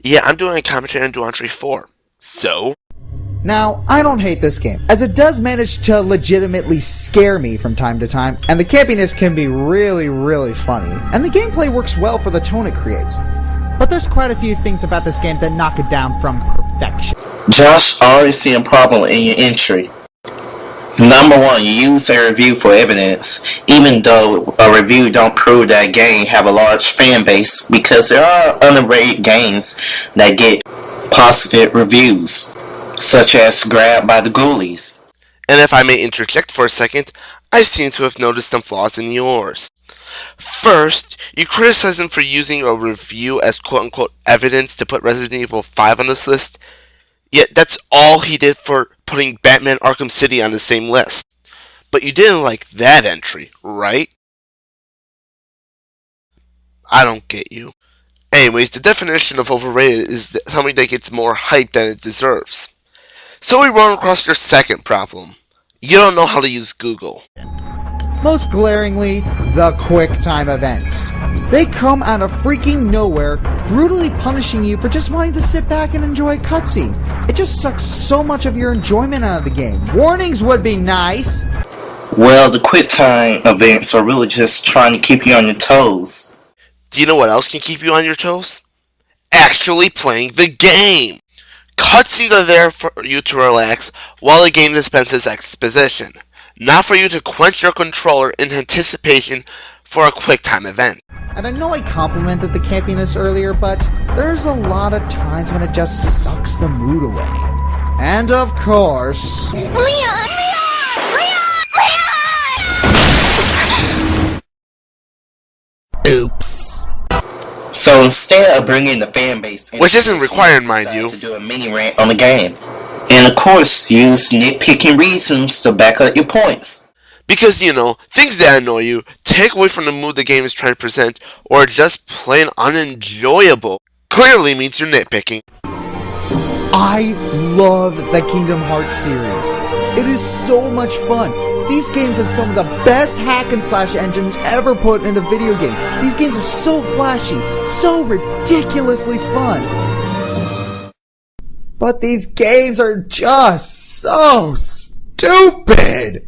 Yeah, I'm doing a commentary on Duantry 4. So? Now, I don't hate this game, as it does manage to legitimately scare me from time to time, and the campiness can be really funny, and the gameplay works well for the tone it creates. But there's quite a few things about this game that knock it down from perfection. Josh, I already see a problem in your entry. Number one, you use a review for evidence, even though a review don't prove that game have a large fan base, because there are underrated games that get positive reviews, such as Grabbed by the Ghoulies. And if I may interject for a second, I seem to have noticed some flaws in yours. First, you criticize him for using a review as quote-unquote evidence to put Resident Evil 5 on this list, yet that's all he did for putting Batman Arkham City on the same list. But you didn't like that entry, right? I don't get you. Anyways, the definition of overrated is something that gets more hype than it deserves. So we run across your second problem. You don't know how to use Google. Most glaringly, the QuickTime events. They come out of freaking nowhere, brutally punishing you for just wanting to sit back and enjoy a cutscene. It just sucks so much of your enjoyment out of the game. Warnings would be nice. Well, the QuickTime events are really just trying to keep you on your toes. Do you know what else can keep you on your toes? Actually playing the game! Cutscenes are there for you to relax while the game dispenses exposition, not for you to quench your controller in anticipation for a QuickTime event. And I know I complimented the campiness earlier, but there's a lot of times when it just sucks the mood away. And of course... Leon! Oops. So instead of bringing the fan base, which isn't required, mind you, to do a mini rant on the game, and of course use nitpicking reasons to back up your points. Because, you know, things that annoy you take away from the mood the game is trying to present, or just plain unenjoyable, clearly means you're nitpicking. I love the Kingdom Hearts series. It is so much fun. These games have some of the best hack and slash engines ever put in a video game. These games are so flashy, so ridiculously fun. But these games are just so stupid!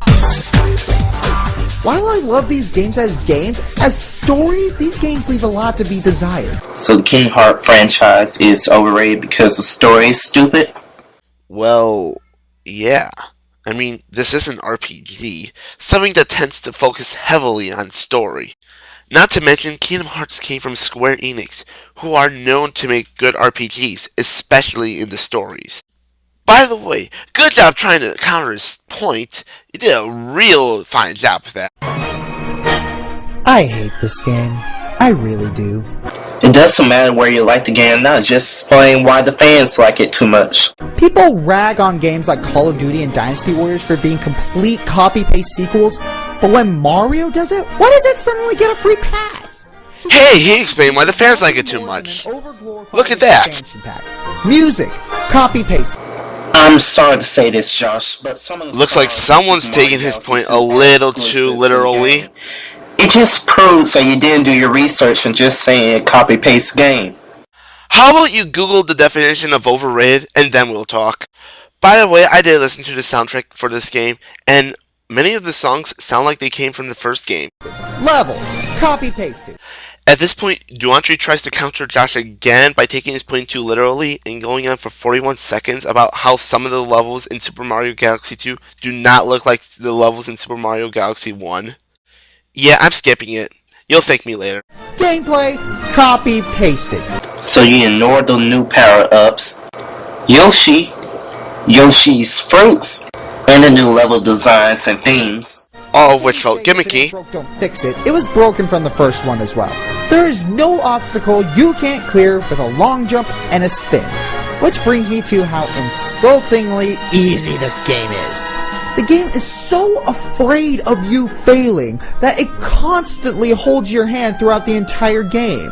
While I love these games, as stories, these games leave a lot to be desired. So the Kingdom Hearts franchise is overrated because the story is stupid? Well, yeah. I mean, this is an RPG, something that tends to focus heavily on story. Not to mention, Kingdom Hearts came from Square Enix, who are known to make good RPGs, especially in the stories. By the way, good job trying to counter his point. You did a real fine job of that. I hate this game. I really do. It doesn't matter where you like the game, not just explain why the fans like it too much. People rag on games like Call of Duty and Dynasty Warriors for being complete copy-paste sequels, but when Mario does it, why does it suddenly get a free pass? Hey, he explained why the fans like it too much. Look at that. Music, copy-paste. I'm sorry to say this, Josh, but some of the looks like someone's taking his point a little too literally. It just proves that you didn't do your research and just saying copy-paste game. How about you Google the definition of overrated and then we'll talk. By the way, I did listen to the soundtrack for this game, and many of the songs sound like they came from the first game. Levels, copy-pasted. At this point, Duantry tries to counter Josh again by taking his point too literally and going on for 41 seconds about how some of the levels in Super Mario Galaxy 2 do not look like the levels in Super Mario Galaxy 1. Yeah, I'm skipping it. You'll thank me later. Gameplay, copy-pasted. So you ignored the new power-ups, Yoshi's fruits, and the new level designs and themes. All of which felt gimmicky. Don't fix it. It was broken from the first one as well. There is no obstacle you can't clear with a long jump and a spin. Which brings me to how insultingly easy this game is. The game is so afraid of you failing that it constantly holds your hand throughout the entire game.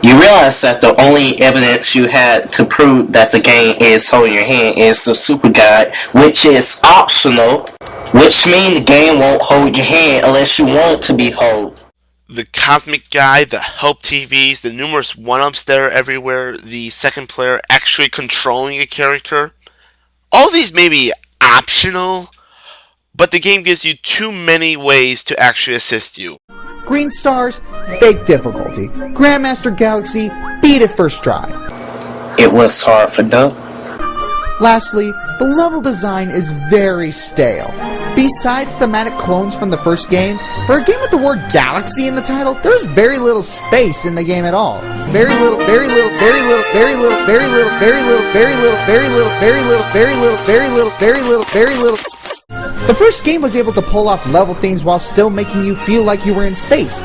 You realize that the only evidence you had to prove that the game is holding your hand is the super guide, which is optional, which means the game won't hold your hand unless you want it to be held. The cosmic guy, the help TVs, the numerous one-ups that are everywhere, the second player actually controlling a character. All these may be optional, but the game gives you too many ways to actually assist you. Green stars, fake difficulty. Grandmaster Galaxy, beat it first try. It was hard for them. Lastly, the level design is very stale. Besides thematic clones from the first game, for a game with the word galaxy in the title, there's very little space in the game at all. Very little, very little, very little, very little, very little, very little, very little, very little, very little, very little, very little, very little, very little. The first game was able to pull off level themes while still making you feel like you were in space.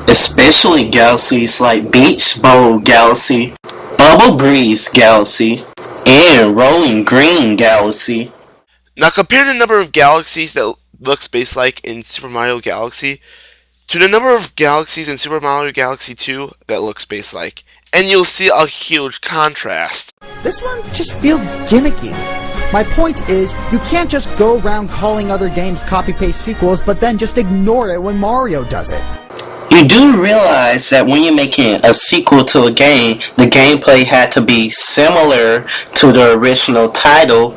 Especially galaxies like Beach Bowl Galaxy, Bubble Breeze Galaxy, and Rolling Green Galaxy. Now compare the number of galaxies that look space-like in Super Mario Galaxy to the number of galaxies in Super Mario Galaxy 2 that look space-like, and you'll see a huge contrast. This one just feels gimmicky. My point is, you can't just go around calling other games copy-paste sequels, but then just ignore it when Mario does it. You do realize that when you're making a sequel to a game, the gameplay had to be similar to the original title.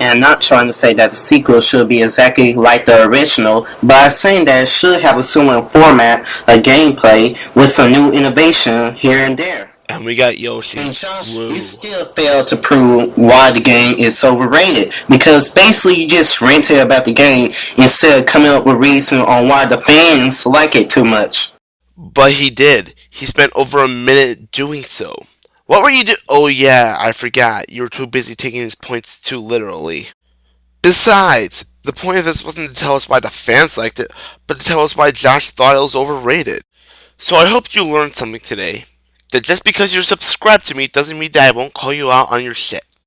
And I'm not trying to say that the sequel should be exactly like the original, but I'm saying that it should have a similar format of gameplay with some new innovation here and there. And we got Yoshi. And Josh, Woo. you still fail to prove why the game is overrated. Because basically you just ranted about the game instead of coming up with reason on why the fans like it too much. But he did. He spent over a minute doing so. What were you doing? Oh yeah, I forgot. You were too busy taking his points too literally. Besides, the point of this wasn't to tell us why the fans liked it, but to tell us why Josh thought it was overrated. So I hope you learned something today. That just because you're subscribed to me doesn't mean that I won't call you out on your shit.